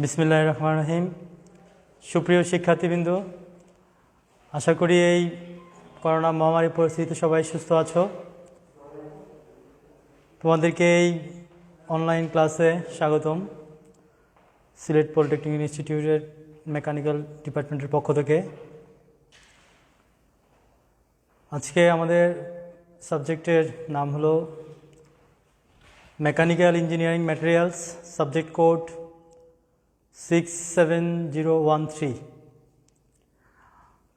বিসমিল্লাহির রহমানির রহিম। সুপ্রিয় শিক্ষার্থীবৃন্দ, আশা করি এই করোনা মহামারী পরিস্থিতিতে সবাই সুস্থ আছো। তোমাদেরকে এই অনলাইন ক্লাসে স্বাগতম। সিলেট পলিটেকনিক ইনস্টিটিউটের মেকানিক্যাল ডিপার্টমেন্টের পক্ষ থেকে। আজকে আমাদের সাবজেক্টের নাম হলো mechanical engineering materials, subject code 67013,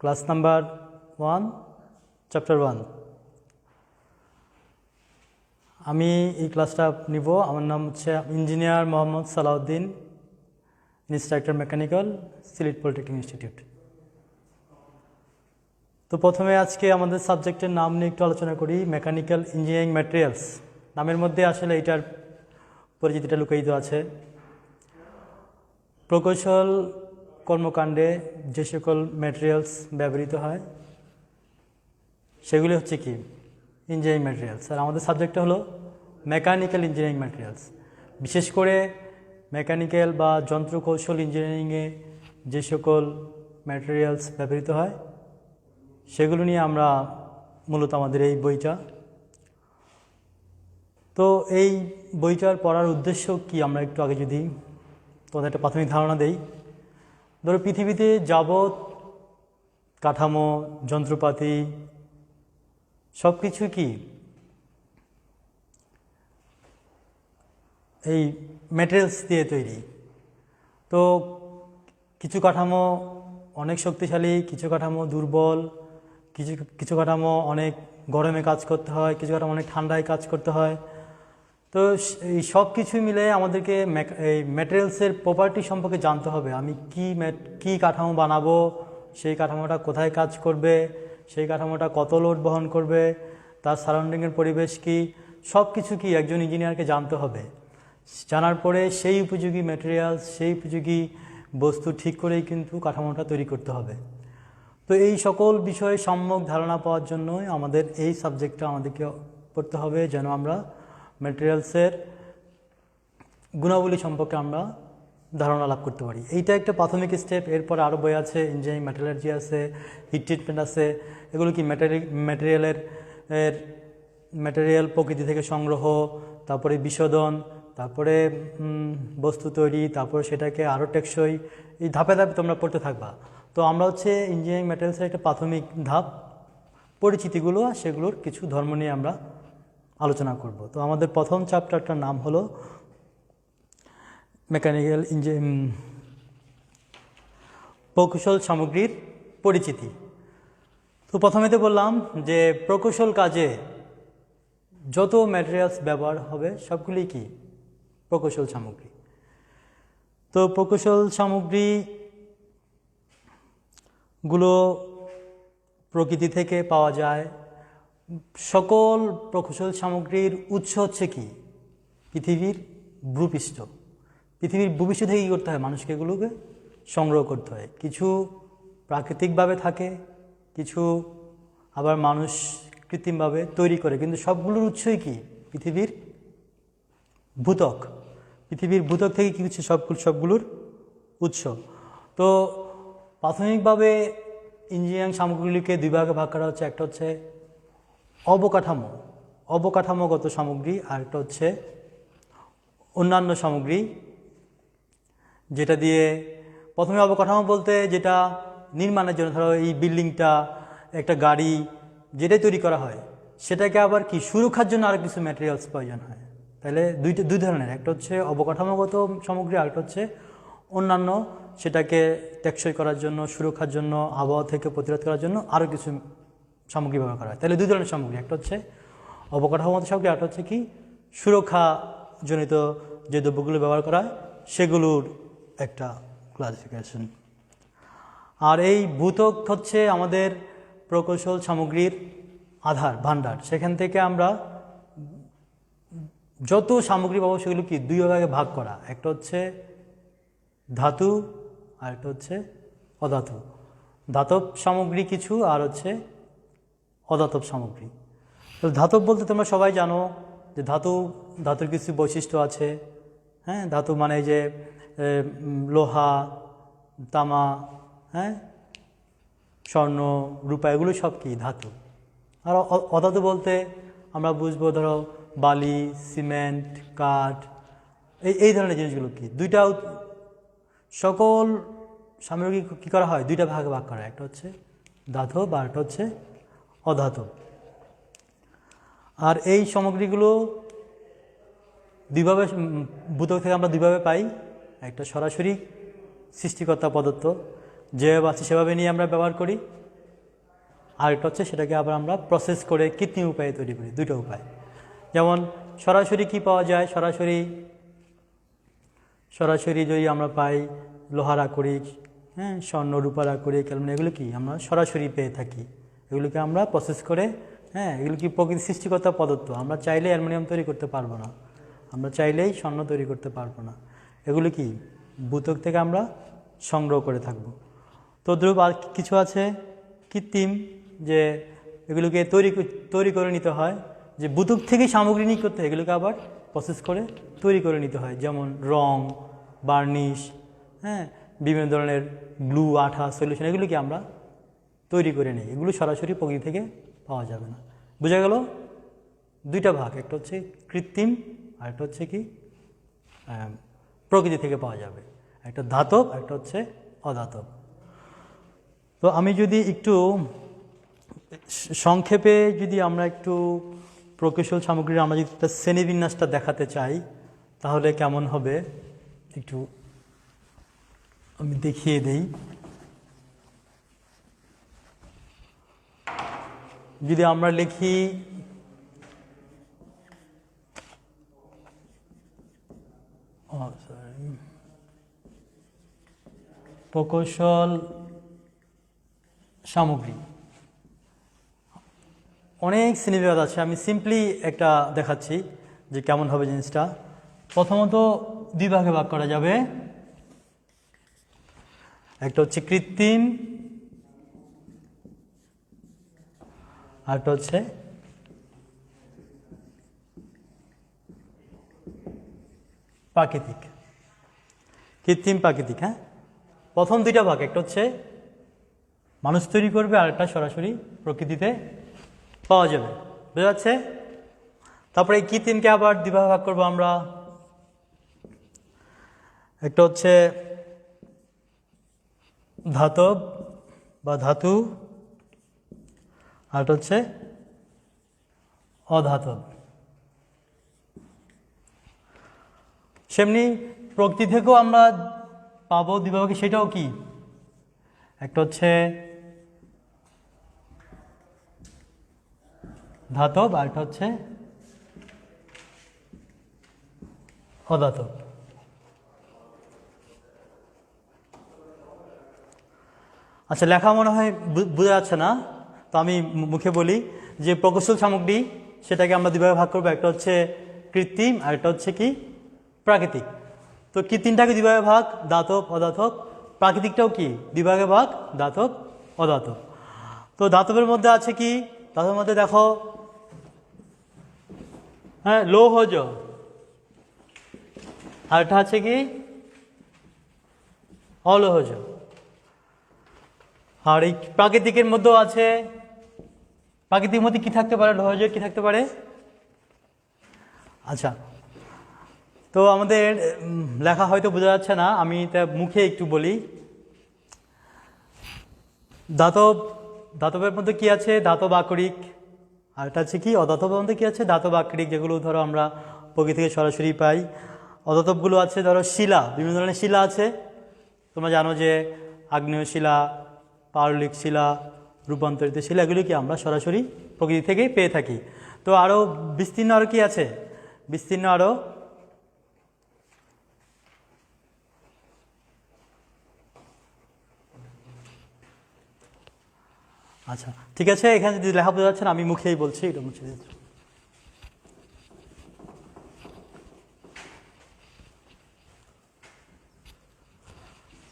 class number 1, chapter 1। আমি এই ক্লাসটা নিব। আমার নাম হচ্ছে engineer Mohammad Salauddin, instructor mechanical, Sylhet polytechnic institute. তো প্রথমে আজকে আমাদের সাবজেক্টের নাম নিয়ে একটু আলোচনা করি। মেকানিক্যাল ইঞ্জিনিয়ারিং ম্যাটেরিয়ালস নামের মধ্যে আসলে এটার পরিচিতিটা লুকায়িত আছে। প্রকৌশল কর্মকাণ্ডে যে সকল ম্যাটেরিয়ালস ব্যবহৃত হয় সেগুলি হচ্ছে কি ইঞ্জিনিয়ারিং ম্যাটেরিয়ালস। আর আমাদের সাবজেক্টটা হলো মেকানিক্যাল ইঞ্জিনিয়ারিং ম্যাটেরিয়ালস। বিশেষ করে মেকানিক্যাল বা যন্ত্রকৌশল ইঞ্জিনিয়ারিংয়ে যে সকল ম্যাটেরিয়ালস ব্যবহৃত হয় সেগুলো নিয়ে আমরা মূলত আমাদের এই বইটা। তো এই বইটার পড়ার উদ্দেশ্য কি আমরা একটু আগে যদি তোমাদের একটা প্রাথমিক ধারণা দেই। ধরো পৃথিবীতে যাবৎ কাঠামো, যন্ত্রপাতি সব কিছু কি এই ম্যাটেরিয়ালস দিয়ে তৈরি। তো কিছু কাঠামো অনেক শক্তিশালী, কিছু কাঠামো দুর্বল, কিছু কাঠামো অনেক গরমে কাজ করতে হয়, কিছু কাঠামো অনেক ঠান্ডায় কাজ করতে হয়। তো এই সব কিছু মিলে আমাদেরকে এই ম্যাটেরিয়ালসের প্রপার্টি সম্পর্কে জানতে হবে। আমি কি কাঠামো বানাবো, সেই কাঠামোটা কোথায় কাজ করবে, সেই কাঠামোটা কত লোড বহন করবে, তার সারাউন্ডিংয়ের পরিবেশ কি, সব কিছু কি একজন ইঞ্জিনিয়ারকে জানতে হবে। জানার পরে সেই উপযোগী ম্যাটেরিয়ালস, সেই উপযোগী বস্তু ঠিক করেই কিন্তু কাঠামোটা তৈরি করতে হবে। তো এই সকল বিষয়ে সম্যক ধারণা পাওয়ার জন্যই আমাদের এই সাবজেক্টটা আমাদেরকে পড়তে হবে, যেন আমরা ম্যাটেরিয়ালসের গুণাবলী সম্পর্কে আমরা ধারণা লাভ করতে পারি। এইটা একটা প্রাথমিক স্টেপ। এরপর আরও বই আছে, ইঞ্জিনিয়ারিং মেটালার্জি আছে, হিট ট্রিটমেন্ট আছে। এগুলো কি ম্যাটেরিয়াল প্রকৃতি থেকে সংগ্রহ, তারপরে বিশোধন, তারপরে বস্তু তৈরি, তারপরে সেটাকে আরও টেকসই, এই ধাপে ধাপে তোমরা পড়তে থাকবা। তো আমরা হচ্ছে ইঞ্জিনিয়ারিং ম্যাটেরিয়ালসের একটা প্রাথমিক ধাপ পরিচিতিগুলো, সেগুলোর কিছু ধর্ম নিয়ে আমরা আলোচনা করব। তো আমাদের প্রথম চ্যাপ্টারটার নাম হলো মেকানিক্যাল প্রকৌশল সামগ্রীর পরিচিতি। তো প্রথমেতে বললাম যে প্রকৌশল কাজে যত ম্যাটেরিয়ালস ব্যবহার হবে সবগুলি কি প্রকৌশল সামগ্রী। তো প্রকৌশল সামগ্রীগুলো প্রকৃতি থেকে পাওয়া যায়। সকল প্রকৌশল সামগ্রীর উৎস হচ্ছে কি পৃথিবীর ভূপৃষ্ঠ। পৃথিবীর ভূপৃষ্ঠ থেকে কী করতে হয়, মানুষকে এগুলোকে সংগ্রহ করতে হয়। কিছু প্রাকৃতিকভাবে থাকে, কিছু আবার মানুষ কৃত্রিমভাবে তৈরি করে, কিন্তু সবগুলোর উৎসই কি পৃথিবীর ভূত্বক। পৃথিবীর ভূত্বক থেকে কী হচ্ছে সবগুলোর উৎস। তো প্রাথমিকভাবে ইঞ্জিনিয়ারিং সামগ্রীগুলিকে দুই ভাগে ভাগ করা হচ্ছে। একটা হচ্ছে অবকাঠামোগত সামগ্রী, আর একটা হচ্ছে অন্যান্য সামগ্রী, যেটা দিয়ে প্রথমে অবকাঠামো বলতে যেটা নির্মাণের জন্য, ধরো এই বিল্ডিংটা, একটা গাড়ি, যেটাই তৈরি করা হয় সেটাকে আবার কি সুরক্ষার জন্য আরও কিছু ম্যাটেরিয়ালস প্রয়োজন হয়। তাহলে দুই ধরনের, একটা হচ্ছে অবকাঠামোগত সামগ্রী, আর একটা হচ্ছে অন্যান্য, সেটাকে টেকসই করার জন্য, সুরক্ষার জন্য, আবহাওয়া থেকে প্রতিরোধ করার জন্য আরও কিছু সামগ্রী ব্যবহার করা হয়। তাহলে দুই ধরনের সামগ্রী, একটা হচ্ছে অবকাঠামোগত সামগ্রী, একটা হচ্ছে কি সুরক্ষাজনিত যে দ্রব্যগুলো ব্যবহার করা হয় সেগুলোর একটা ক্লাসিফিকেশন। আর এই ভূত্বক হচ্ছে আমাদের প্রকৌশল সামগ্রীর আধার ভাণ্ডার। সেখান থেকে আমরা যত সামগ্রী পাবো সেগুলো কি দুই ভাগে ভাগ করা। একটা হচ্ছে ধাতু, আর একটা হচ্ছে অধাতু। ধাতব সামগ্রী কিছু, আর হচ্ছে অধাতব সামগ্রী। তো ধাতব বলতে তোমরা সবাই জানো যে ধাতুর কিছু বৈশিষ্ট্য আছে। হ্যাঁ, ধাতু মানে যে লোহা, তামা, হ্যাঁ, স্বর্ণ, রূপা, এগুলো সব কি ধাতু। আর অধাতু বলতে আমরা বুঝবো ধরো বালি, সিমেন্ট, কাঠ, এই ধরনের জিনিসগুলো কি দুইটা সকল সামগ্রী কী করা হয়, দুইটা ভাগে ভাগ করা হয়, একটা হচ্ছে ধাতব আর একটা হচ্ছে অধাতব। আর এই সামগ্রীগুলো দুইভাবে ভূত্বক থেকে আমরা দুইভাবে পাই, একটা সরাসরি সৃষ্টিকর্তা পদার্থ যেভাবে আছে সেভাবে নিয়ে আমরা ব্যবহার করি, আর একটা হচ্ছে সেটাকে আবার আমরা প্রসেস করে কৃত্রিম উপায়ে তৈরি করি, দুটো উপায়। যেমন সরাসরি কি পাওয়া যায়, সরাসরি যদি আমরা পাই লোহার আকরিক, হ্যাঁ, স্বর্ণ, রূপার আকরিক, অ্যালুমিনিয়াম, এগুলো কি আমরা সরাসরি পেয়ে থাকি। এগুলোকে আমরা প্রসেস করে, হ্যাঁ, এগুলো কি প্রকৃতি সৃষ্টিকর্তা পদার্থ। আমরা চাইলে অ্যালুমিনিয়াম তৈরি করতে পারবো না, আমরা চাইলেই স্বর্ণ তৈরি করতে পারবো না। এগুলো কি ভূত্বক থেকে আমরা সংগ্রহ করে থাকব। তদ্রূপ আর কিছু আছে কৃত্রিম, যে এগুলোকে তৈরি করে নিতে হয়, যে ভূত্বক থেকেই সামগ্রী নিয়ে করতে হয়, এগুলোকে আবার প্রসেস করে তৈরি করে নিতে হয়। যেমন রং, বার্নিশ, হ্যাঁ, বিভিন্ন ধরনের গ্লু, আঠা, সলিউশন, এগুলোকে আমরা তৈরি করে নিই। এগুলো সরাসরি প্রকৃতি থেকে পাওয়া যাবে না। বোঝা গেল? দুইটা ভাগ, একটা হচ্ছে কৃত্রিম আর একটা হচ্ছে কি প্রকৃতি থেকে পাওয়া যাবে, একটা ধাতব, একটা হচ্ছে অধাতব। তো আমি যদি একটু সংক্ষেপে যদি আমরা একটু প্রকৌশল সামগ্রীর আমরা যদি একটা শ্রেণীবিন্যাসটা দেখাতে চাই তাহলে কেমন হবে, একটু আমি দেখিয়ে দেই। যদি আমরা লিখি প্রকৌশল সামগ্রী, অনেক শ্রেণীবিভাগ আছে। আমি সিম্পলি একটা দেখাচ্ছি যে কেমন হবে জিনিসটা। প্রথমত দুই ভাগে ভাগ করা যাবে, একটা হচ্ছে কৃত্রিম আর একটা হচ্ছে প্রাকৃতিক। কৃত্রিম, প্রাকৃতিক, হ্যাঁ, প্রথম দুইটা ভাগ, একটা হচ্ছে মানুষ তৈরি করবে আর একটা সরাসরি প্রকৃতিতে পাওয়া যাবে। বুঝা যাচ্ছে? তারপরে এই কৃত্রিমকে আবার দুইভাবে ভাগ করবো আমরা, একটা হচ্ছে ধাতব বা ধাতু আর একটা হচ্ছে অধাতব। সেমনি প্রকৃতি থেকেও আমরা পাবো দুইভাবে, সেটাও কি, একটা হচ্ছে ধাতব আর একটা হচ্ছে অধাতব। আচ্ছা, লেখা মনে হয় বোঝা যাচ্ছে না, তো আমি মুখে বলি যে প্রকৌশল সামগ্রী সেটাকে আমরা দুইভাবে ভাগ করবো, একটা হচ্ছে কৃত্রিম আর একটা হচ্ছে কি প্রাকৃতিক। তো কৃত্রিমটাকে দুইভাগে ভাগ, ধাতব, অধাতব। প্রাকৃতিকটাও কি দুইভাগে ভাগ, ধাতব, অধাতব। তো ধাতবের মধ্যে আছে কি, ধাতবের মধ্যে দেখো, হ্যাঁ, লৌহজ, আর একটা আছে কি অলৌহজ। আর এই প্রাকৃতিকের মধ্যেও আছে, প্রাকৃতিকের মধ্যে কি থাকতে পারে, লৌহজ কি থাকতে পারে। আচ্ছা, তো আমাদের লেখা হয়তো বোঝা যাচ্ছে না, আমি তা মুখে একটু বলি। ধাতবের মধ্যে কি আছে, ধাতব আকরিক, আর এটা আছে কি অধাতবের মধ্যে কি আছে, ধাতব আকরিক, যেগুলো ধরো আমরা প্রকৃতি থেকে সরাসরি পাই। অধাতবগুলো আছে ধরো শিলা, বিভিন্ন ধরনের শিলা আছে, তোমরা জানো যে আগ্নেয় শিলা, পারলিক শিলা, রূপান্তরিত শিলা, এগুলো কি আমরা সরাসরি প্রকৃতি থেকেই পেয়ে থাকি। তো আরও বিস্তীর্ণ আরও কি আছে, বিস্তীর্ণ আরও আচ্ছা, ঠিক আছে, এখানে যদি লেখা বোঝা যাচ্ছে না, আমি মুখেই বলছি, এটা মুছে দিচ্ছি।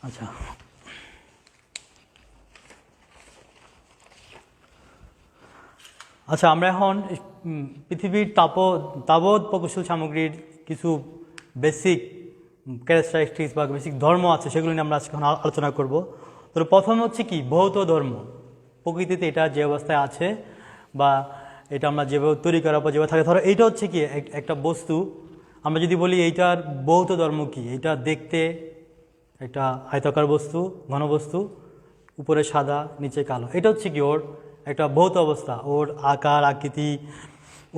আচ্ছা, আচ্ছা, আমরা এখন পৃথিবীর তাবৎ প্রকৌশল সামগ্রীর কিছু বেসিক ক্যারেক্টারিস্টিক্স বা বেসিক ধর্ম আছে সেগুলো নিয়ে আমরা আজকে আলোচনা করব। তো প্রথম হচ্ছে কি ভৌত ধর্ম। প্রকৃতিতে এটা যে অবস্থায় আছে বা এটা আমরা যেভাবে তৈরি করার পর যেভাবে থাকে, ধরো এইটা হচ্ছে কি একটা বস্তু। আমরা যদি বলি এইটার ভৌত ধর্ম কি, এইটা দেখতে একটা আয়তাকার বস্তু, ঘনবস্তু, উপরে সাদা নিচে কালো, এটা হচ্ছে কি ওর একটা ভৌত অবস্থা। ওর আকার আকৃতি,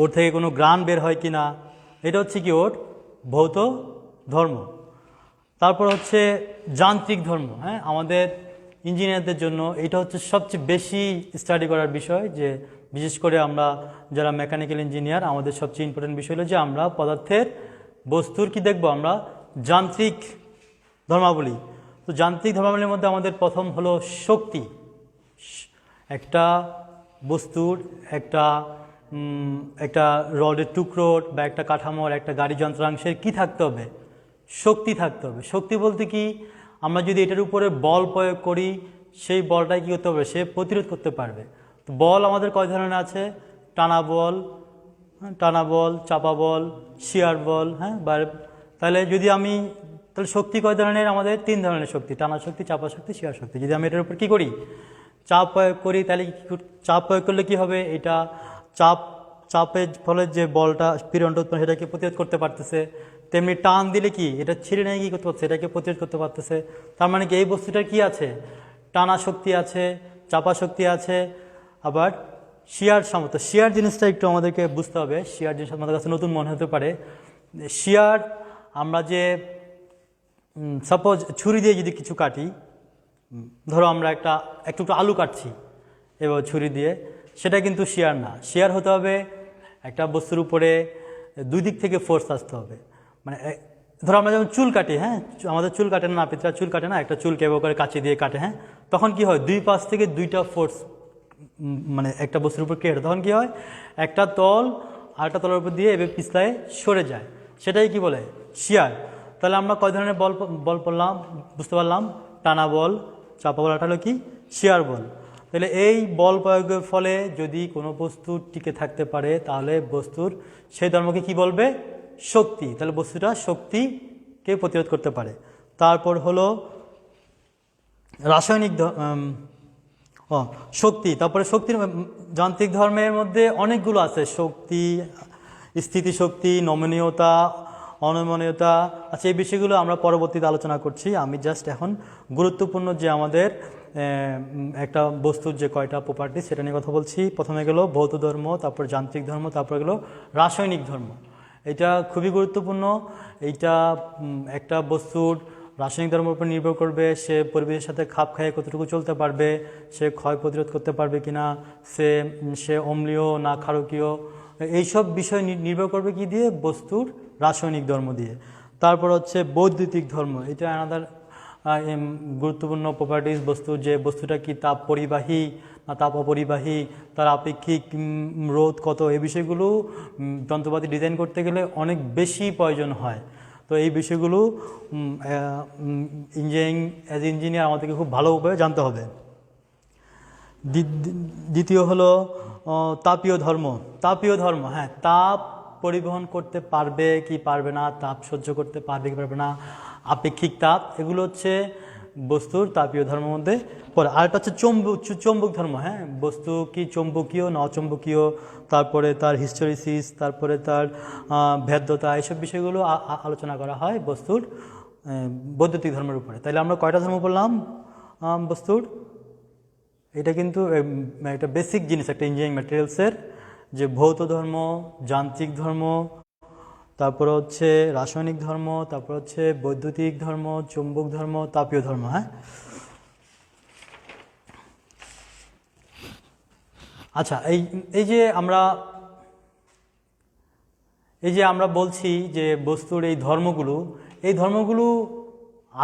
ওর থেকে কোনো গ্রান বের হয় কি না, এটা হচ্ছে কি ওর ভৌত ধর্ম। তারপর হচ্ছে যান্ত্রিক ধর্ম। হ্যাঁ, আমাদের ইঞ্জিনিয়ারদের জন্য এটা হচ্ছে সবচেয়ে বেশি স্টাডি করার বিষয়, যে বিশেষ করে আমরা যারা মেকানিক্যাল ইঞ্জিনিয়ার, আমাদের সবচেয়ে ইম্পর্টেন্ট বিষয় হলো যে আমরা পদার্থের বস্তুর কি দেখব, আমরা যান্ত্রিক ধর্মাবলী। তো যান্ত্রিক ধর্মাবলীর মধ্যে আমাদের প্রথম হলো শক্তি। একটা বস্তুর একটা রডের টুকরোর বা একটা কাঠামোর, একটা গাড়ি যন্ত্রাংশের কি থাকতে হবে, শক্তি থাকতে হবে। শক্তি বলতে কি, আমরা যদি এটার উপরে বল প্রয়োগ করি, সেই বলটাই কী করতে হবে, সে প্রতিরোধ করতে পারবে। তো বল আমাদের কয় ধরনের আছে, টানা বল, চাপা বল, শিয়ার বল। হ্যাঁ, তাহলে যদি আমি তাহলে শক্তি কয় ধরনের, আমাদের 3 ধরনের শক্তি, টানা শক্তি, চাপা শক্তি, শিয়ার শক্তি। যদি আমি এটার উপর কী করি, চাপ প্রয়োগ করি, তাহলে চাপ প্রয়োগ করলে কি হবে, এটা চাপের ফলে যে বলটা পীড়নটা উৎপন্ন সেটাকে প্রতিরোধ করতে পারতেছে। তেমনি টান দিলে কি, এটা ছিঁড়ে নিয়ে কী করতে পারছে, এটাকে প্রতিরোধ করতে পারতেছে। তার মানে কি এই বস্তুটার কি আছে, টানা শক্তি আছে, চাপা শক্তি আছে, আবার শিয়ার সমতা। শিয়ার জিনিসটা একটু আমাদেরকে বুঝতে হবে। শিয়ার জিনিস আমাদের কাছে নতুন মনে হতে পারে। শিয়ার, আমরা যে সাপোজ ছুরি দিয়ে যদি কিছু কাটি, ধরো আমরা একটু আলু কাটছি এবার ছুরি দিয়ে, সেটা কিন্তু শিয়ার না। শিয়ার হতে হবে একটা বস্তুর উপরে 2 দিক থেকে ফোর্স আসতে হবে। মানে ধরো আমরা যখন চুল কাটি, হ্যাঁ, আমাদের চুল কাটে না, পিতরা চুল কাটে না, একটা চুল কেবল করে কাঁচি দিয়ে কাটে, হ্যাঁ, তখন কি হয়, 2 পাশ থেকে 2টা ফোর্স মানে একটা বস্তুর উপর কেটে, তখন কি হয়, একটা তল আরেকটা তলের উপর দিয়ে এভাবে পিছলায় সরে যায়, সেটাই কি বলে, শিয়ার। তাহলে আমরা কয় ধরনের বল পড়লাম, বুঝতে পারলাম, টানা বল, চাপা বল, এটা হলো কি শিয়ার বল। তাহলে এই বল প্রয়োগের ফলে যদি কোনো বস্তু টিকে থাকতে পারে, তাহলে বস্তুর সেই ধর্মকে কি বলবে, শক্তি। তাহলে বস্তুটা শক্তিকে প্রতিরোধ করতে পারে। তারপর হলো রাসায়নিক শক্তি। তারপরে শক্তির যান্ত্রিক ধর্মের মধ্যে অনেকগুলো আছে, শক্তি, স্থিতিশক্তি, নমনীয়তা, অনমনীয়তা। আচ্ছা, এই বিষয়গুলো আমরা পরবর্তীতে আলোচনা করছি। আমি জাস্ট এখন গুরুত্বপূর্ণ যে আমাদের একটা বস্তুর যে কয়টা প্রপার্টি সেটা নিয়ে কথা বলছি। প্রথমে গেল ভৌত ধর্ম, তারপর যান্ত্রিক ধর্ম, তারপর গেল রাসায়নিক ধর্ম। এটা খুবই গুরুত্বপূর্ণ। এইটা একটা বস্তুর রাসায়নিক ধর্মের উপর নির্ভর করবে, সে পরিবেশের সাথে খাপ খাইয়ে কতটুকু চলতে পারবে, সে ক্ষয় প্রতিরোধ করতে পারবে কিনা, সে অম্লীয় না ক্ষারকীয়, এইসব বিষয় নির্ভর করবে কি দিয়ে, বস্তুর রাসায়নিক ধর্ম দিয়ে। তারপর হচ্ছে বৈদ্যুতিক ধর্ম। এটা আনাদার গুরুত্বপূর্ণ প্রপার্টিজ বস্তুর, যে বস্তুটা কি তাপ পরিবাহী না তাপ অপরিবাহী, তার আপেক্ষিক রোধ কত, এই বিষয়গুলো যন্ত্রপাতি ডিজাইন করতে গেলে অনেক বেশি প্রয়োজন হয়। তো এই বিষয়গুলো ইঞ্জিনিয়ার আমাদেরকে খুব ভালোভাবে জানতে হবে। দ্বিতীয় হলো তাপীয় ধর্ম। তাপীয় ধর্ম, হ্যাঁ, তাপ পরিবহন করতে পারবে কি পারবে না, তাপ সহ্য করতে পারবে কি পারবে না, আপেক্ষিক তাপ, এগুলো হচ্ছে বস্তুর তাপীয় ধর্মের মধ্যে পড়ে। আরেকটা হচ্ছে চৌম্বক ধর্ম। হ্যাঁ, বস্তু কি চৌম্বকীয় না অচৌম্বকীয়, তারপরে তার হিস্টোরিসিস, তারপরে তার ভেদ্যতা, এইসব বিষয়গুলো আলোচনা করা হয় বস্তুর বৈদ্যুতিক ধর্মের উপরে। তাহলে আমরা কয়টা ধর্ম পড়লাম বস্তুর? এটা কিন্তু একটা বেসিক জিনিস একটা ইঞ্জিনিয়ারিং ম্যাটেরিয়ালসের, যে ভৌত ধর্ম, যান্ত্রিক ধর্ম, তারপর হচ্ছে রাসায়নিক ধর্ম, তারপর হচ্ছে বৈদ্যুতিক ধর্ম, চৌম্বক ধর্ম, তাপীয় ধর্ম। হ্যাঁ, আচ্ছা, এই যে আমরা বলছি যে বস্তুর এই ধর্মগুলো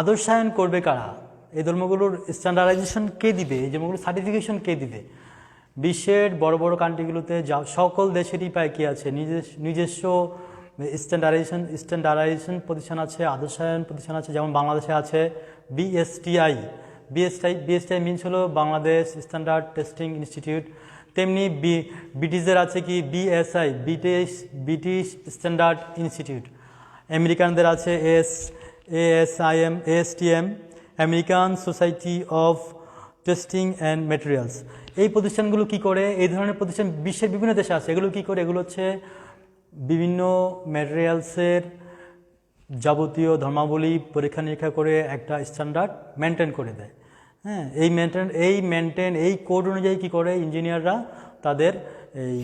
আদর্শায়ন করবে কারা, এই ধর্মগুলোর স্ট্যান্ডার্ডাইজেশন কে দিবে, এই ধর্মগুলোর সার্টিফিকেশন কে দিবে? বিশ্বের বড় বড় কান্ট্রিগুলোতে সকল দেশেরই প্রায় কী আছে, নিজস্ব স্ট্যান্ডার্ডাইজেশন প্রতিষ্ঠান আছে, আদর্শায়ন প্রতিষ্ঠান আছে। যেমন বাংলাদেশে আছে বিএসটিআই মিনস হলো বাংলাদেশ স্ট্যান্ডার্ড টেস্টিং ইনস্টিটিউট। তেমনি ব্রিটিশদের আছে কি বিএসআই, ব্রিটিশ স্ট্যান্ডার্ড ইনস্টিটিউট। আমেরিকানদের আছে ASTM, American society of testing and materials. এই প্রতিষ্ঠানগুলো কি করে, এই ধরনের প্রতিষ্ঠান বিশ্বের বিভিন্ন দেশে আছে, এগুলো কি করে, এগুলো হচ্ছে বিভিন্ন ম্যাটেরিয়ালসের যাবতীয় ধর্মাবলী পরীক্ষা নিরীক্ষা করে একটা স্ট্যান্ডার্ড মেনটেন করে দেয়। হ্যাঁ, এই কোড অনুযায়ী কী করে ইঞ্জিনিয়াররা তাদের এই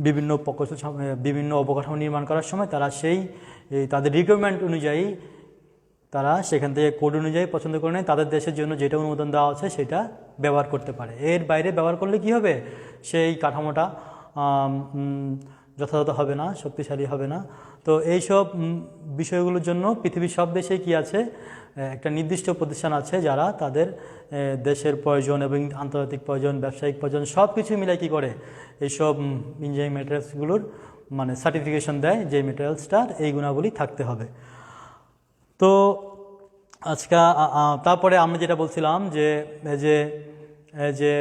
বিভিন্ন অবকাঠামো নির্মাণ করার সময় তারা তাদের রিকোয়ারমেন্ট অনুযায়ী তারা সেখান থেকে কোড অনুযায়ী পছন্দ করে নেয়, তাদের দেশের জন্য যেটা অনুমোদন দেওয়া আছে সেটা ব্যবহার করতে পারে। এর বাইরে ব্যবহার করলে কি হবে, সেই কাঠামোটা যথাযথ হবে না, শক্তিশালী হবে না। তো এইসব বিষয়গুলোর জন্য পৃথিবীর সব দেশে কি আছে, একটা নির্দিষ্ট প্রতিষ্ঠান আছে যারা তাদের দেশের প্রয়োজন এবং আন্তর্জাতিক প্রয়োজন, ব্যবসায়িক প্রয়োজন সব কিছু মিলে কী করে এইসব ইঞ্জিনিয়ারিং ম্যাটেরিয়ালসগুলোর মানে সার্টিফিকেশন দেয় যে ম্যাটেরিয়ালসটার এই গুণাবলী থাকতে হবে। তো তারপরে আমরা যেটা বলছিলাম যে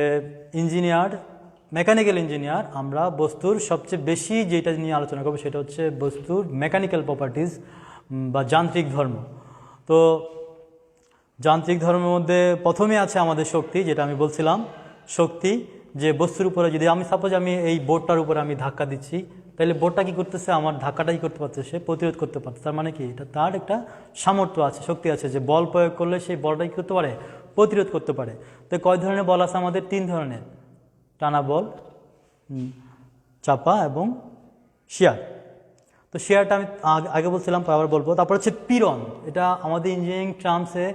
ইঞ্জিনিয়ার, মেকানিক্যাল ইঞ্জিনিয়ার, আমরা বস্তুর সবচেয়ে বেশি যেটা নিয়ে আলোচনা করবো সেটা হচ্ছে বস্তুর মেকানিক্যাল প্রপার্টিজ বা যান্ত্রিক ধর্ম। তো যান্ত্রিক ধর্মের মধ্যে প্রথমে আছে আমাদের শক্তি, যেটা আমি বলছিলাম শক্তি, যে বস্তুর উপরে যদি সাপোজ আমি এই বোর্ডটার উপরে আমি ধাক্কা দিচ্ছি, তাহলে বোর্ডটা কী করতেছে, আমার ধাক্কাটাই করতে পারছে, সে প্রতিরোধ করতে পারছে। তার মানে কি, এটা তার একটা সামর্থ্য আছে, শক্তি আছে, যে বল প্রয়োগ করলে সেই বলটা কী করতে পারে, প্রতিরোধ করতে পারে। তো কয় ধরনের বল আছে আমাদের? 3 ধরনের, টানা বল, চাপা এবং শিয়ার। তো শিয়ারটা আমি আগে বলছিলাম, আবার বলবো। তারপর হচ্ছে পীড়ন। এটা আমাদের ইঞ্জিনিয়ারিং টার্মসে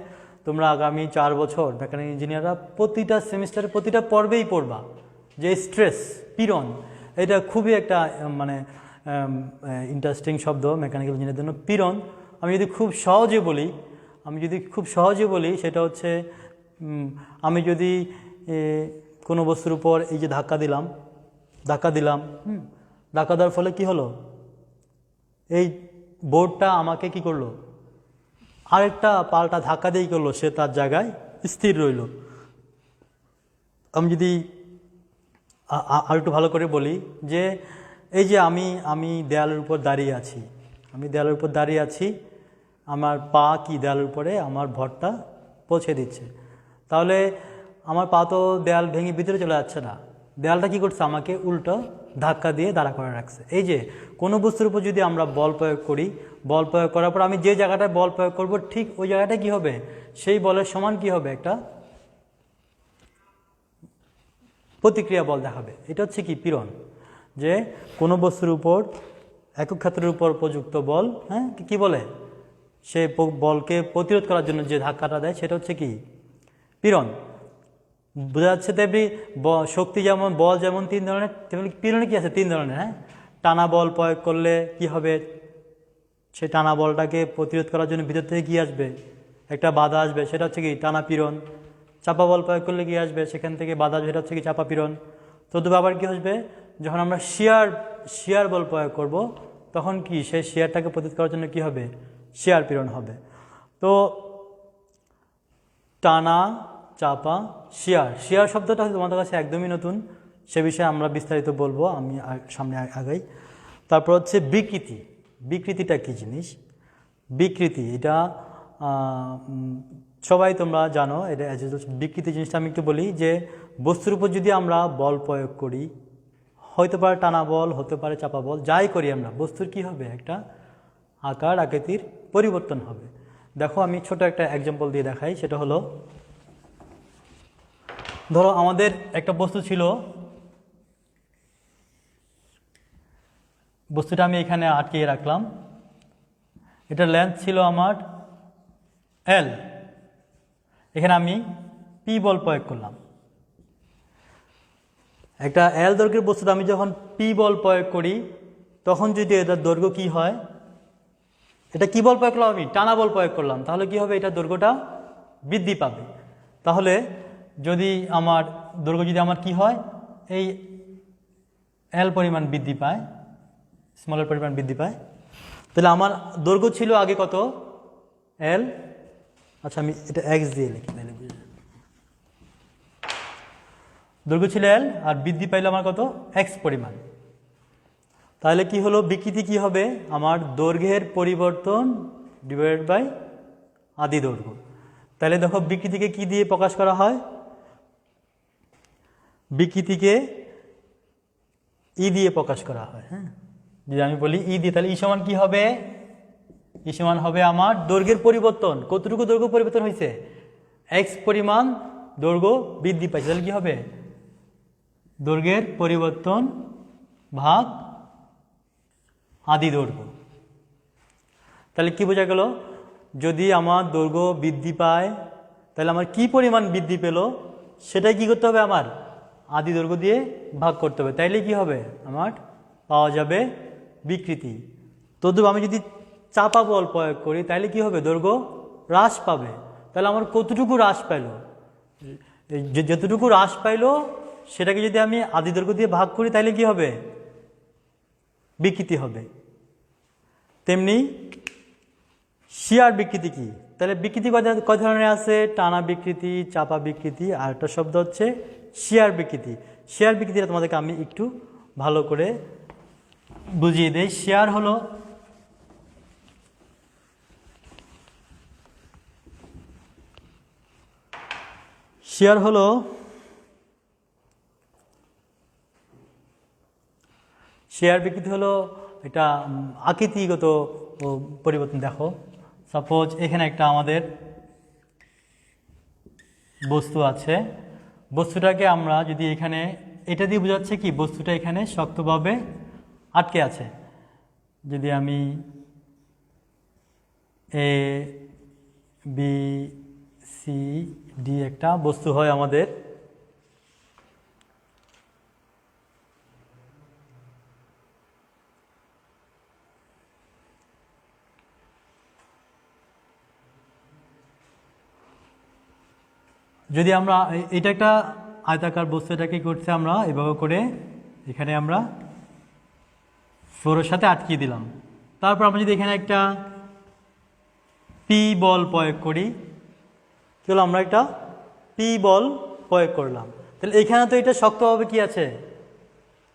তোমরা আগামী 4 বছর মেকানিক্যাল ইঞ্জিনিয়াররা প্রতিটা সেমিস্টারে প্রতিটা পর্বেই পড়বা যে স্ট্রেস, পীড়ন। এটা খুবই একটা মানে ইন্টারেস্টিং শব্দ মেকানিক্যাল ইঞ্জিনিয়ারের জন্য, পীড়ন। আমি যদি খুব সহজে বলি সেটা হচ্ছে, আমি যদি কোনো বস্তুর উপর এই যে ধাক্কা দিলাম, ধাক্কা দেওয়ার ফলে কি হলো, এই বোর্ডটা আমাকে কি করলো, আরেকটা পাল্টা ধাক্কা দিয়েই করলো, সে তার জায়গায় স্থির রইল। আমি যদি আর একটু ভালো করে বলি যে এই যে আমি দেয়ালের উপর দাঁড়িয়ে আছি, আমার পা কি দেয়ালের উপরে আমার ভরটা পৌঁছে দিচ্ছে, তাহলে আমার পা তো দেয়াল ভেঙে ভিতরে চলে যাচ্ছে না, দেয়ালটা কি করছে, আমাকে উল্টো ধাক্কা দিয়ে দাঁড়া করে রাখছে। এই যে কোনো বস্তুর উপর যদি আমরা বল প্রয়োগ করি, বল প্রয়োগ করার পর আমি যে জায়গাটায় বল প্রয়োগ করব ঠিক ওই জায়গাটা কি হবে, সেই বলের সমান কি হবে, একটা প্রতিক্রিয়া বল দেখাবে। এটা হচ্ছে কি পীড়ন, যে কোনো বস্তুর উপর একক ক্ষেত্রের উপর প্রযুক্ত বল, হ্যাঁ, কি বলে, সে বলকে প্রতিরোধ করার জন্য যে ধাক্কাটা দেয় সেটা হচ্ছে কি পীড়ন। বোঝা যাচ্ছে? তেমনি শক্তি যেমন, বল যেমন 3 ধরনের, তেমনি পীড়নে কি আছে 3 ধরনের। হ্যাঁ, টানা বল প্রয়োগ করলে কি হবে, সেই টানা বলটাকে প্রতিরোধ করার জন্য ভিতর থেকে কি আসবে, একটা বাধা আসবে, সেটা হচ্ছে কি টানা পীড়ন। চাপা বল প্রয়োগ করলে কি আসবে, সেখান থেকে বাধা আসবে, সেটা হচ্ছে কি চাপা পীড়ন। তদ্রূপ আবার কি আসবে, যখন আমরা শিয়ার বল প্রয়োগ করব তখন কি সেই শিয়ারটাকে প্রতিরোধ করার জন্য কি হবে, শিয়ার পীড়ন হবে। তো টানা, চাপা, শিয়ার শব্দটা হয়তো তোমাদের কাছে একদমই নতুন, সে বিষয়ে আমরা বিস্তারিত বলবো আমি সামনে আগাই। তারপর হচ্ছে বিকৃতিটা কি জিনিস, বিকৃতি এটা সবাই তোমরা জানো। এটা বিকৃতি জিনিসটা আমি একটু বলি, যে বস্তুর উপর যদি আমরা বল প্রয়োগ করি, হতে পারে টানা বল, হতে পারে চাপা বল, যাই করি আমরা, বস্তুর কি হবে, একটা আকার আকৃতির পরিবর্তন হবে। দেখো আমি ছোট একটা এক্সাম্পল দিয়ে দেখাই। সেটা হলো, ধরো আমাদের একটা বস্তু ছিল, বস্তুটা আমি এখানে আটকিয়ে রাখলাম, এটার লেন্থ ছিল আমার L, এখানে আমি P বল প্রয়োগ করলাম। একটা L দৈর্ঘ্যের বস্তুটা আমি যখন P বল প্রয়োগ করি, তখন যদি এটার দৈর্ঘ্য কি হয়, এটা কি বল প্রয়োগ করলাম, আমি টানা বল প্রয়োগ করলাম, তাহলে কি হবে, এটা দৈর্ঘ্যটা বৃদ্ধি পাবে। তাহলে যদি আমার দৈর্ঘ্য যদি আমার কি হয়, এই L পরিমাণ বৃদ্ধি পায়, স্মলের পরিমাণ বৃদ্ধি পায়, তাহলে আমার দৈর্ঘ্য ছিল আগে কত, L, আচ্ছা আমি এটা x দিয়ে লিখি, দৈর্ঘ্য ছিল L আর বৃদ্ধি পাইল আমার কত, x পরিমাণ। তাহলে কি হলো, বিকৃতি কি হবে, আমার দৈর্ঘ্যের পরিবর্তন ডিভাইডেড বাই আদি দৈর্ঘ্য। তাহলে দেখো বিকৃতিকে কি দিয়ে প্রকাশ করা হয়? বিকৃতিকে ই দিয়ে প্রকাশ করা হয়। হ্যাঁ, যদি আমি বলি ই দিয়ে, তাহলে ই সমান কি হবে? ই সমান হবে আমার দৈর্ঘ্যের পরিবর্তন। কতটুকু দৈর্ঘ্য পরিবর্তন হয়েছে? এক্স পরিমাণ দৈর্ঘ্য বৃদ্ধি পাইছে। তাহলে কি হবে? দৈর্ঘ্যের পরিবর্তন ভাগ আদি দৈর্ঘ্য। তাহলে কি বোঝা গেল? যদি আমার দৈর্ঘ্য বৃদ্ধি পায় তাহলে আমার কি পরিমাণ বৃদ্ধি পেল সেটাই কি করতে হবে? আমার আদি দৈর্ঘ্য দিয়ে ভাগ করতে হবে। তাইলে কি হবে? আমার পাওয়া যাবে বিকৃতি। তদ্রূপ আমি যদি চাপা বল প্রয়োগ করি তাহলে কি হবে? দৈর্ঘ্য হ্রাস পাবে। তাহলে আমার কতটুকু হ্রাস পাইল? যতটুকু হ্রাস পাইল সেটাকে যদি আমি আদি দৈর্ঘ্য দিয়ে ভাগ করি তাহলে কি হবে? বিকৃতি হবে। তেমনি শিয়ার বিকৃতি কি? তাহলে বিকৃতি কয় ধরনের আছে? টানা বিকৃতি, চাপা বিকৃতি, আর একটা শব্দ হচ্ছে শিয়ার বিকৃতি। শিয়ার বিকৃতিটা তোমাদেরকে আমি একটু ভালো করে বুঝিয়ে দেই। শিয়ার হলো শিয়ার বিকৃতি হলো এটা আকৃতিগত পরিবর্তন। দেখো সাপোজ এখানে একটা আমাদের বস্তু আছে, বস্তুটাকে আমরা যদি এখানে এটা দিয়ে বোঝাচ্ছে কি? বস্তুটা এখানে শক্তভাবে আটকে আছে। যদি আমি এ বি সি ডি একটা বস্তু হয় আমাদের, যদি আমরা এটা একটা আয়তাকার বস্তু, এটাকে করছে আমরা এভাবে করে এখানে আমরা ফ্লোরের সাথে আটকিয়ে দিলাম। তারপর আমরা যদি এখানে একটা পি বল প্রয়োগ করি, কি হলো? আমরা একটা পি বল প্রয়োগ করলাম। তাহলে এখানে তো এটা শক্তভাবে কি আছে?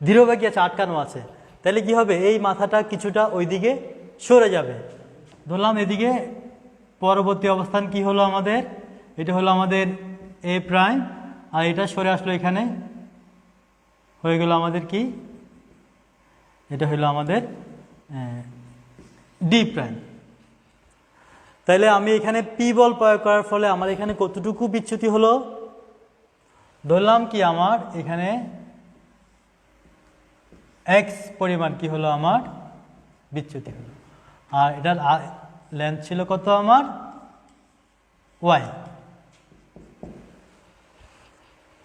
দৃঢ়ভাবে কি আছে? আটকানো আছে। তাহলে কি হবে? এই মাথাটা কিছুটা ওইদিকে সরে যাবে। ধরলাম এদিকে পরবর্তী অবস্থান কি হলো আমাদের? এটা হলো আমাদের এ প্রাইম, আর এটা সরে আসলো এখানে, হয়ে গেল আমাদের কি? এটা হলো আমাদের ডি প্রাইম। তাইলে আমি এখানে পি বল প্রয়োগ করার ফলে আমার এখানে কতটুকু বিচ্যুতি হলো? ধরলাম কি আমার এখানে এক্স পরিমাণ কি হলো? আমার বিচ্যুতি হলো। আর এটার লেন্থ ছিল কত? আমার ওয়াই।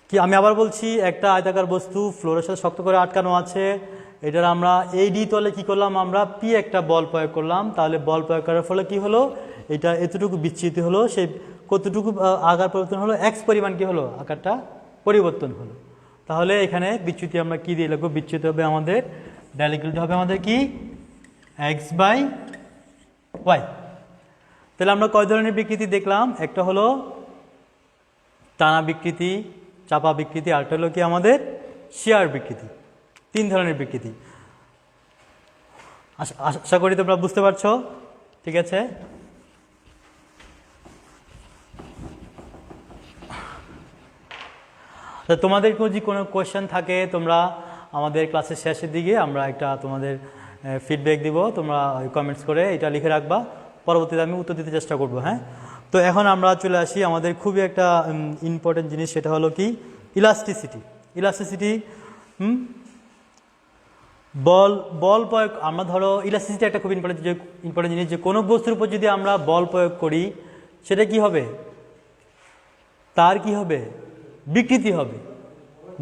কি আমি আবার বলছি, একটা আয়তাকার বস্তু ফ্লোরের সাথে শক্ত করে আটকানো আছে, এটার আমরা এই ডি তলে কি করলাম? আমরা পি একটা বল প্রয়োগ করলাম। তাহলে বল প্রয়োগ করার ফলে কি হলো? এটা এতটুকু বিচ্যুতি হলো। সেই কতটুকু আকার পরিবর্তন হলো? এক্স পরিমাণ কি হলো? আকারটা পরিবর্তন হলো। তাহলে এখানে বিচ্যুতি আমরা কি দিয়ে লিখবো? বিচ্যুতি হবে আমাদের ডাইরেক্টলি হবে আমাদের কি? X by y. তাহলে আমরা কয় ধরনের বিকৃতি দেখলাম? একটা হলো টানা বিকৃতি, চাপা বিকৃতি, আরেকটা হলো কি আমাদের শিয়ার বিকৃতি। 3 ধরনের বিকৃতি। আশা করি তোমরা বুঝতে পারছো। ঠিক আছে, তোমাদের যদি কোনো কোয়েশ্চেন থাকে তোমরা আমাদের ক্লাসের শেষের দিকে আমরা একটা তোমাদের ফিডব্যাক দিব, তোমরা কমেন্টস করে এটা লিখে রাখবা, পরবর্তীতে আমি উত্তর দিতে চেষ্টা করব। হ্যাঁ, তো এখন আমরা চলে আসি আমাদের খুবই একটা ইম্পর্টেন্ট জিনিস, সেটা হলো কি? ইলাস্টিসিটি। ইলাস্টিসিটি বল প্রয়োগ। আমরা ধরো ইলাস্টিসিটি একটা খুব ইম্পর্টেন্ট জিনিস, যে কোনো বস্তুর উপর যদি আমরা বল প্রয়োগ করি সেটা কি হবে? তার কি হবে? বিকৃতি হবে।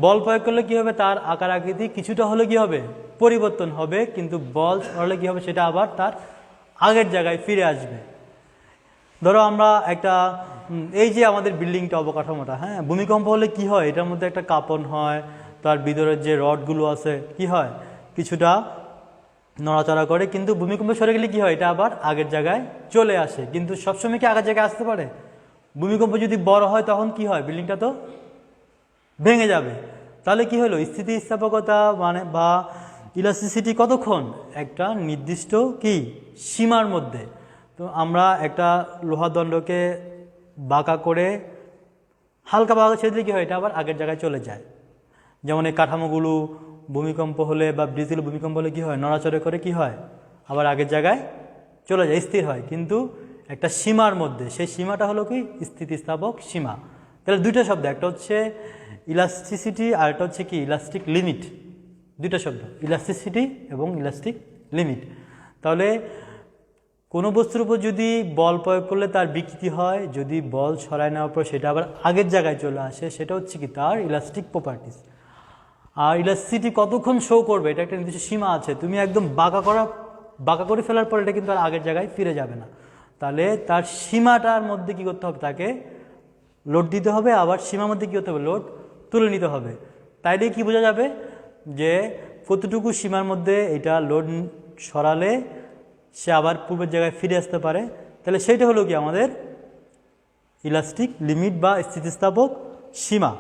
বল প্রয়োগ করলে কি হবে? তার আকার আকৃতি কিছুটা হলে কি হবে? পরিবর্তন হবে, কিন্তু বল হলে কি হবে? সেটা আবার তার আগের জায়গায় ফিরে আসবে। ধরো আমরা একটা এই যে আমাদের বিল্ডিংটা, অবকাঠামোটা, হ্যাঁ, ভূমিকম্প হলে কি হয়? এটার মধ্যে একটা কাঁপন হয়, তার ভিতরের যে রডগুলো আছে কি হয়? কিছুটা নড়াচড়া করে, কিন্তু ভূমিকম্প সরে গেলে কি হয়? এটা আবার আগের জায়গায় চলে আসে। কিন্তু সবসময় কি আগের জায়গায় আসতে পারে? ভূমিকম্প যদি বড় হয় তখন কি হয়? বিল্ডিংটা তো ভেঙে যাবে। তাহলে কি হলো? স্থিতিস্থাপকতা মানে বা ইলাস্টিসিটি কতক্ষণ? একটা নির্দিষ্ট কি সীমার মধ্যে। তো তো আমরা একটা লোহার দণ্ডকে বাঁকা করে হালকা বাঁকা ছেড়ে দিলে কী হয়, এটা আবার আগের জায়গায় চলে যায়। যেমন এই কাঠামোগুলো ভূমিকম্প হলে বা ব্রিজের ভূমিকম্প হলে কী হয়, নড়াচড়ে করে কী হয়, আবার আগের জায়গায় চলে যায়, স্থির হয়, কিন্তু একটা সীমার মধ্যে। সেই সীমাটা হলো কি স্থিতিস্থাপক সীমা। তাহলে দুইটা শব্দ, একটা হচ্ছে ইলাস্টিসিটি আর একটা হচ্ছে কি ইলাস্টিক লিমিট। দুইটা শব্দ, ইলাস্টিসিটি এবং ইলাস্টিক লিমিট। তাহলে কোনো বস্তুর উপর যদি বল প্রয়োগ করলে তার বিকৃতি হয়, যদি বল সরায় নেওয়ার পর সেটা আবার আগের জায়গায় চলে আসে, সেটা হচ্ছে কি তার ইলাস্টিক প্রপার্টিস। আর ইলাস্টিসিটি কতক্ষণ শো করবে, এটা একটা নির্দিষ্ট সীমা আছে। তুমি একদম বাঁকা করে ফেলার পর এটা কিন্তু আর আগের জায়গায় ফিরে যাবে না। তাহলে তার সীমাটার মধ্যে কী করতে হবে, তাকে লোড দিতে হবে, আবার সীমার মধ্যে কী করতে হবে, লোড তুলে নিতে হবে। তাইলে কি বোঝা যাবে যে কতটুকু সীমার মধ্যে এটা লোড সরালে সে আবার পূর্বের জায়গায় ফিরে আসতে পারে। তাহলে সেইটা হলো কি আমাদের ইলাস্টিক লিমিট বা স্থিতিস্থাপক সীমা।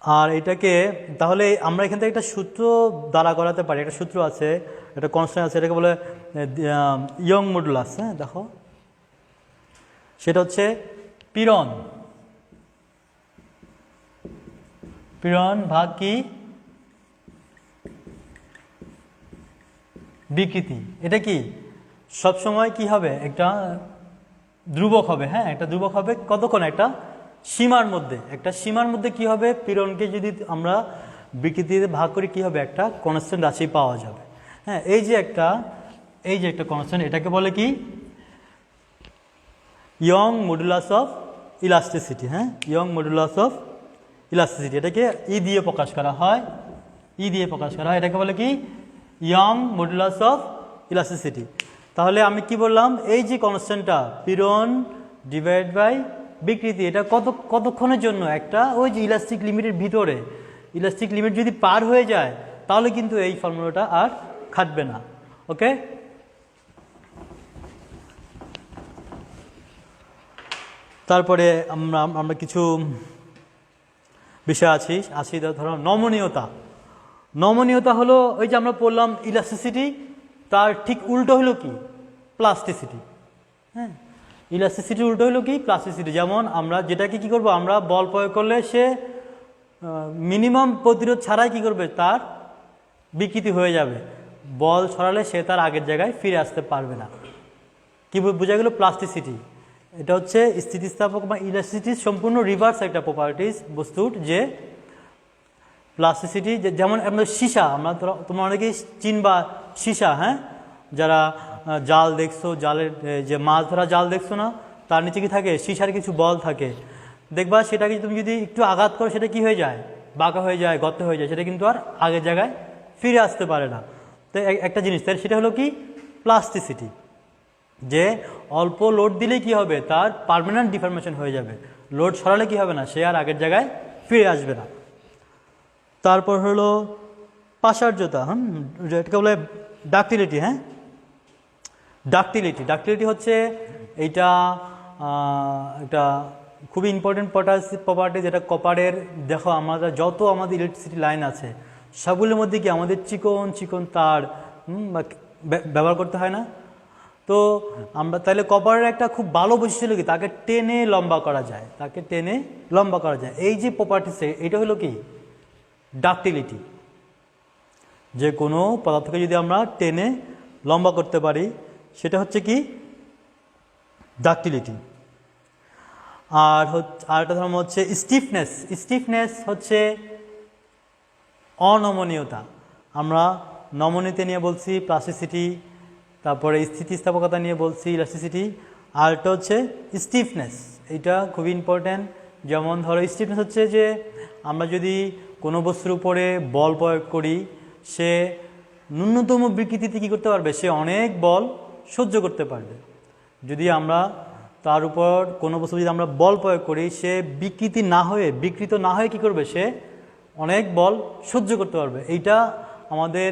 আর এটাকে তাহলে আমরা এখান থেকে একটা সূত্র দ্বারা করাতে পারি। একটা সূত্র আছে, একটা কনস্ট্যান্ট আছে, এটাকে বলে ইয়ং মডুলাস। হ্যাঁ, দেখো সেটা হচ্ছে পীড়ন ভাগ কি বিকৃতি। এটা কি সবসময় কি হবে, একটা ধ্রুবক হবে। হ্যাঁ, একটা ধ্রুবক হবে কতক্ষণ, একটা সীমার মধ্যে। একটা সীমার মধ্যে কি হবে, পীড়নকে যদি আমরা বিকৃতিতে ভাগ করি কি হবে, একটা কনস্ট্যান্ট রাশি পাওয়া যাবে। হ্যাঁ, এই যে একটা কনস্ট্যান্ট, এটাকে বলে কি ইয়ং মডুলাস অফ ইলাস্টিসিটি। হ্যাঁ, ইয়ং মডুলাস অফ ইলাস্টিসিটি, এটাকে ই দিয়ে প্রকাশ করা হয়। এটাকে বলে কি ইয়ং মডুলাস অফ ইলাস্টিসিটি। তাহলে আমি কি বললাম, এই যে কনস্ট্যান্টটা পীড়ন ডিভাইড বাই বিকৃতি, এটা কতক্ষণের জন্য, একটা ওই যে ইলাস্টিক লিমিটের ভিতরে। ইলাস্টিক লিমিট যদি পার হয়ে যায় তাহলে কিন্তু এই ফর্মুলাটা আর খাটবে না। ওকে, তারপরে আমরা কিছু বিষয় আসি। ধরো নমনীয়তা হলো ওই যে আমরা পড়লাম ইলাস্টিসিটি, তার ঠিক উল্টো হলো কি প্লাস্টিসিটি। হ্যাঁ, ইলাস্টিসিটির উল্টো হলো কি প্লাস্টিসিটি। যেমন আমরা যেটাকে কি করব, আমরা বল প্রয়োগ করলে সে মিনিমাম প্রতিরোধ ছাড়াই কি করবে, তার বিকৃতি হয়ে যাবে। বল ছড়ালে সে তার আগের জায়গায় ফিরে আসতে পারবে না। কি বোঝা গেল প্লাস্টিসিটি? এটা হচ্ছে স্থিতিস্থাপক বা ইলাস্টিসিটির সম্পূর্ণ রিভার্স একটা প্রপার্টিস বস্তুর, যে প্লাস্টিসিটি। যেমন আমরা সীসা, তোমরা অনেকেই চিনবা সীসা। হ্যাঁ, যারা জাল দেখছো, জালের যে মাছ ধরা জাল দেখছো না, তার নিচে কি থাকে, সীসার কিছু বল থাকে। দেখবা সেটাকে তুমি যদি একটু আঘাত করো, সেটা কি হয়ে যায়, বাঁকা হয়ে যায়, গর্ত হয়ে যায়, সেটা কিন্তু আর আগের জায়গায় ফিরে আসতে পারে না। তো একটা জিনিস, তাই সেটা হলো কি প্লাস্টিসিটি, যে অল্প লোড দিলেই কি হবে, তার পার্মানেন্ট ডিফরমেশন হয়ে যাবে। লোড সরালে কি হবে না, সে আর আগের জায়গায় ফিরে আসবে না। তারপর হলো পাশার্যতা। এটাকে বলে ডাক্টিলিটি। হ্যাঁ, ডাক্টিলিটি হচ্ছে এটা খুবই ইম্পর্টেন্ট প্রপার্টি, যেটা কপারের। দেখো আমাদের যত আমাদের ইলেকট্রিসিটি লাইন আছে সবগুলোর মধ্যে কি আমাদের চিকন তার ব্যবহার করতে হয় না? তো আমরা তাহলে কপারের একটা খুব ভালো বৈশিষ্ট্য হলো কি, তাকে টেনে লম্বা করা যায়। এই যে প্রপার্টিস, এটা হলো কি ডাক্টিলিটি। যে কোনো পদার্থকে যদি আমরা টেনে লম্বা করতে পারি, সেটা হচ্ছে কি ডাক্টিলিটি। আর একটা ধর্ম হচ্ছে স্টিফনেস হচ্ছে অনমনীয়তা। আমরা নমনীয়তা নিয়ে বলছি প্লাস্টিসিটি, তারপরে স্থিতিস্থাপকতা নিয়ে বলছি ইলাস্টিসিটি, আর একটা হচ্ছে স্টিফনেস। এটা খুবই ইম্পর্ট্যান্ট। যেমন ধরো স্টিফনেস হচ্ছে যে আমরা যদি কোনো বস্তুর উপরে বল প্রয়োগ করি, সে ন্যূনতম বিকৃতিতে কী করতে পারবে, সে অনেক বল সহ্য করতে পারবে। যদি আমরা তার উপর কোনো বস্তু যদি আমরা বল প্রয়োগ করি, সে বিকৃত না হয়ে কী করবে, সে অনেক বল সহ্য করতে পারবে। এইটা আমাদের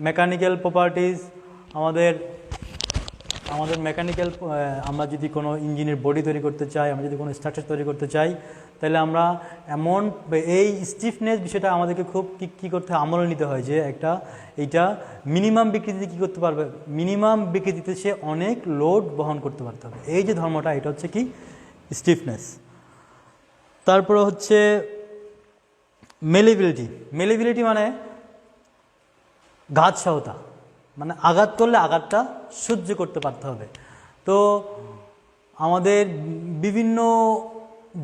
মেকানিক্যাল প্রপার্টিজ, আমাদের আমাদের মেকানিক্যাল আমরা যদি কোনো ইঞ্জিনের বডি তৈরি করতে চাই, আমরা যদি কোনো স্ট্রাকচার তৈরি করতে চাই, তাহলে আমরা এমন এই স্টিফনেস বিষয়টা আমাদেরকে খুব কী করতে হয়, আমলে নিতে হয় যে এইটা মিনিমাম বিকৃতিতে কী করতে পারবে, মিনিমাম বিকৃতিতে সে অনেক লোড বহন করতে পারতে হবে। এই যে ধর্মটা, এটা হচ্ছে কি স্টিফনেস। তারপরে হচ্ছে মেলেবিলিটি। মেলেবিলিটি মানে ঘাত সহতা, মানে আঘাত করলে আঘাতটা সহ্য করতে পারতে হবে। তো আমাদের বিভিন্ন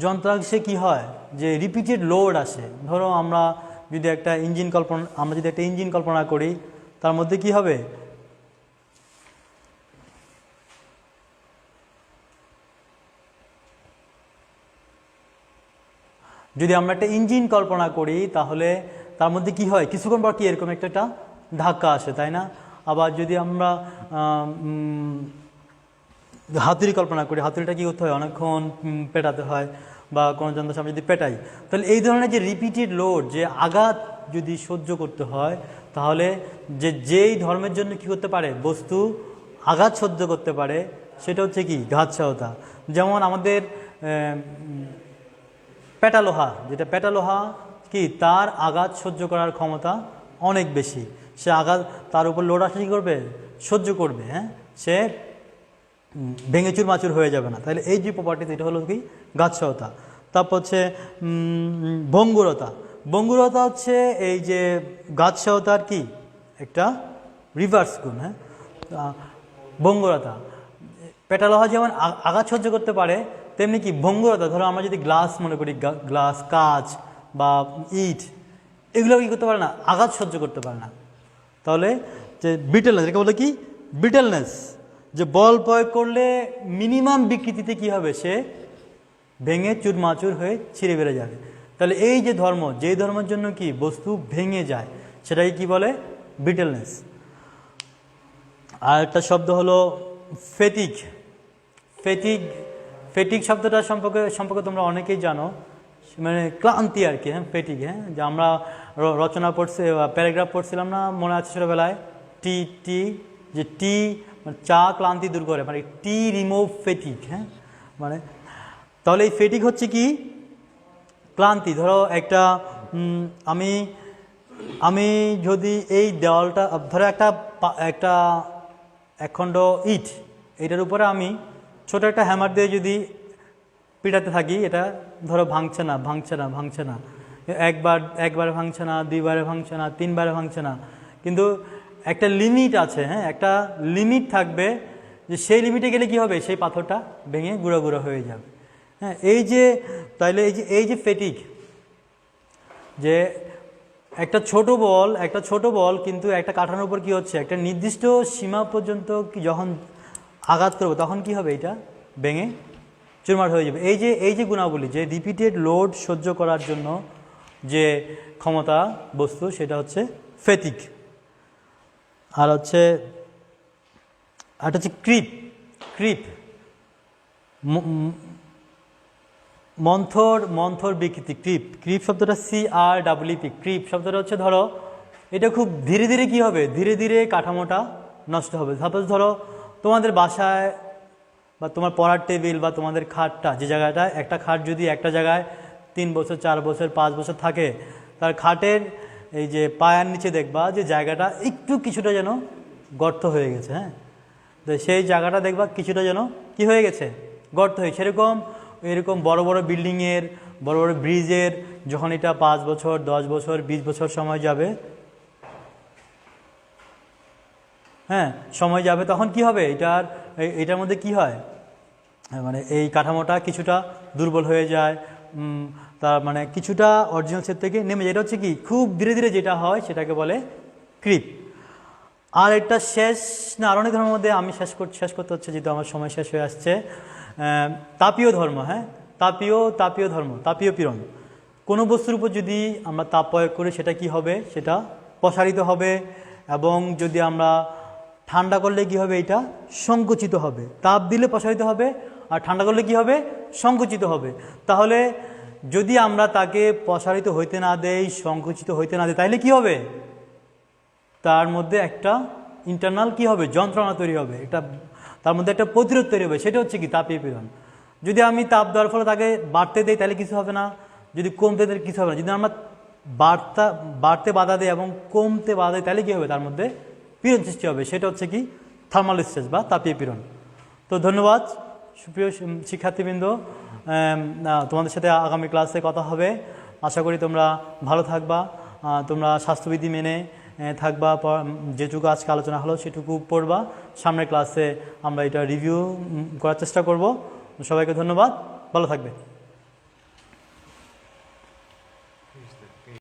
যন্ত্রাংশে কি হয় যে রিপিটেড লোড আসে। ধরো আমরা যদি একটা ইঞ্জিন কল্পনা করি, তার মধ্যে কি হবে, যদি আমরা একটা ইঞ্জিন কল্পনা করি তাহলে তার মধ্যে কি হয়, কিছুক্ষণ পর কি এরকম একটা ধাক্কা আসে, তাই না? আবার যদি আমরা হাতুড়ি কল্পনা করি, হাতুড়িটা কী করতে হয়, অনেকক্ষণ পেটাতে হয়, বা কোনো যন্ত্রের সামনে যদি পেটাই, তাহলে এই ধরনের যে রিপিটেড লোড, যে আঘাত যদি সহ্য করতে হয়, তাহলে যেই ধর্মের জন্য কি করতে পারে, বস্তু আঘাত সহ্য করতে পারে, সেটা হচ্ছে কি ঘাত সহতা। যেমন আমাদের পেটালোহা, যেটা পেটালোহা কি, তার আঘাত সহ্য করার ক্ষমতা অনেক বেশি। সে আঘাত, তার উপর লোড আসলে কী করবে, সহ্য করবে, হ্যাঁ, সে ভেঙে চুরমাচুর হয়ে যাবে না। তাহলে এই যে প্রপার্টি, এটা হলো কি ঘাত সহতা। তারপর হচ্ছে ভঙ্গুরতা। ভঙ্গুরতা হচ্ছে এই যে ঘাত সহতার কি একটা রিভার্স গুণ, হ্যাঁ, ভঙ্গুরতা। পেটালোহা যেমন আঘাত সহ্য করতে পারে, তেমনি কি ভঙ্গুরতা। ধরো আমরা যদি গ্লাস মনে করি, গ্লাস, কাঁচ বা ইট, এগুলো কী করতে পারে না, আঘাত সহ্য করতে পারে না। তাহলে যে ব্রিটেলনেস, এটাকে বলে কি ব্রিটেলনেস, যে বল প্রয়োগ করলে মিনিমাম বিকৃতিতে কি হবে, সে ভেঙে চুরমাচুর হয়ে ছিঁড়ে বেড়ে যাবে। তাহলে এই যে ধর্ম, যেই ধর্মের জন্য কি বস্তু ভেঙে যায়, সেটাই কি বলে ব্রিটেলনেস। আর একটা শব্দ হলো ফেটিগ। ফেটিগ শব্দটা সম্পর্কে তোমরা অনেকেই জানো, মানে ক্লান্তি আর কি, হ্যাঁ, ফেটিগ। হ্যাঁ, যে আমরা রচনা পড়ছি, প্যারাগ্রাফ পড়ছিলাম না, মনে আছে ছোটোবেলায়, যে টি মানে চা ক্লান্তি দূর করে, মানে টি রিমুভ ফেটিগ। হ্যাঁ, মানে তাহলে এই ফেটিগ হচ্ছে কি ক্লান্তি। ধরো আমি যদি এই দেওয়ালটা, ধরো একটা একখণ্ড ইট, এটার উপরে আমি ছোট একটা হ্যামার দিয়ে যদি পিটাতে থাকি, এটা ধরো ভাঙছে না, একবার ভাঙছে না, দুইবারে ভাঙছে না, তিনবারে ভাঙছে না, কিন্তু একটা লিমিট আছে, হ্যাঁ, একটা লিমিট থাকবে, যে সেই লিমিটে গেলে কি হবে, সেই পাথরটা ভেঙে গুঁড়ো গুঁড়ো হয়ে যাবে। হ্যাঁ, তাইলে এই যে ফেটিগ, যে একটা ছোট বল কিন্তু একটা কাঠানোর উপর কি হচ্ছে, একটা নির্দিষ্ট সীমা পর্যন্ত যখন আঘাত করবে, তখন কি হবে, এটা ভেঙে চুরমার হয়ে যাবে। এই যে গুণাবলী, যে রিপিটেড লোড সহ্য করার জন্য যে ক্ষমতা বস্তু, সেটা হচ্ছে ফেটিগ। আর হচ্ছে ক্রিপ, মন্থর বিকৃতি। ক্রিপ শব্দটা CREEP। ক্রিপ শব্দটা হচ্ছে, ধরো এটা খুব ধীরে ধীরে কি হবে, ধীরে ধীরে কাঠামোটা নষ্ট হবে। সাপোজ ধরো তোমাদের বাসায় বা তোমার পড়ার টেবিল বা তোমাদের খাটটা, যে জায়গাটা, একটা খাট যদি একটা জায়গায় 3 বছর 4 বছর 5 বছর থাকে, তার খাটের এই যে পায়ার নিচে দেখবা যে জায়গাটা একটু কিছুটা যেন গর্ত হয়ে গেছে। হ্যাঁ, তো সেই জায়গাটা দেখবা কিছুটা যেন কি হয়ে গেছে, গর্ত হয়ে। এরকম বড় বড় বিল্ডিংয়ের, বড় বড় ব্রিজের, যখন এটা 5 বছর 10 বছর 20 বছর সময় যাবে, হ্যাঁ, সময় যাবে, তখন কি হবে, এটার মধ্যে কি হয়, মানে এই কাঠামোটা কিছুটা দুর্বল হয়ে যায়, তার মানে কিছুটা অরিজিনাল সেট থেকে নেমে যায়। এটা হচ্ছে কি খুব ধীরে ধীরে যেটা হয়, সেটাকে বলে ক্রিপ। আর এটা আরো অনেক ধর্মের মধ্যে আমি শেষ করতে হচ্ছে, যেহেতু আমার সময় শেষ হয়ে আসছে। তাপীয় ধর্ম, হ্যাঁ, তাপীয় ধর্ম, তাপীয় পীড়ন। কোনো বস্তুর উপর যদি আমরা তাপ প্রয়োগ করি, সেটা কি হবে, সেটা প্রসারিত হবে, এবং যদি আমরা ঠান্ডা করলে কি হবে, এটা সংকুচিত হবে। তাপ দিলে প্রসারিত হবে, আর ঠান্ডা করলে কি হবে, সংকুচিত হবে। তাহলে যদি আমরা তাকে প্রসারিত হইতে না দেই, সংকুচিত হইতে না দেই, তাহলে কি হবে, তার মধ্যে একটা ইন্টারনাল কি হবে, যন্ত্রণা তৈরি হবে, একটা তার মধ্যে একটা প্রতিরোধ তৈরি হবে, সেটা হচ্ছে কি তাপীয় পীড়ন। যদি আমি তাপ দেওয়ার ফলে তাকে বাড়তে দেই তাহলে কিছু হবে না, যদি কমতে দেয় কিছু হবে না। যদি আমরা বাড়তে বাধা দেয় এবং কমতে বাধা দেয় তাহলে কী হবে, তার মধ্যে পীড়ন সৃষ্টি হবে, সেটা হচ্ছে কি থার্মাল স্ট্রেস বা তাপীয় পীড়ন। তো ধন্যবাদ সুপ্রিয় শিক্ষার্থীবৃন্দ, তোমাদের সাথে আগামী ক্লাসে কথা হবে। আশা করি তোমরা ভালো থাকবা, তোমরা স্বাস্থ্যবিধি মেনে থাকবা, যেটুকু আজকে আলোচনা হলো সেটুকু পড়বা। সামনের ক্লাসে আমরা এটা রিভিউ করার চেষ্টা করব। সবাইকে ধন্যবাদ, ভালো থাকবে।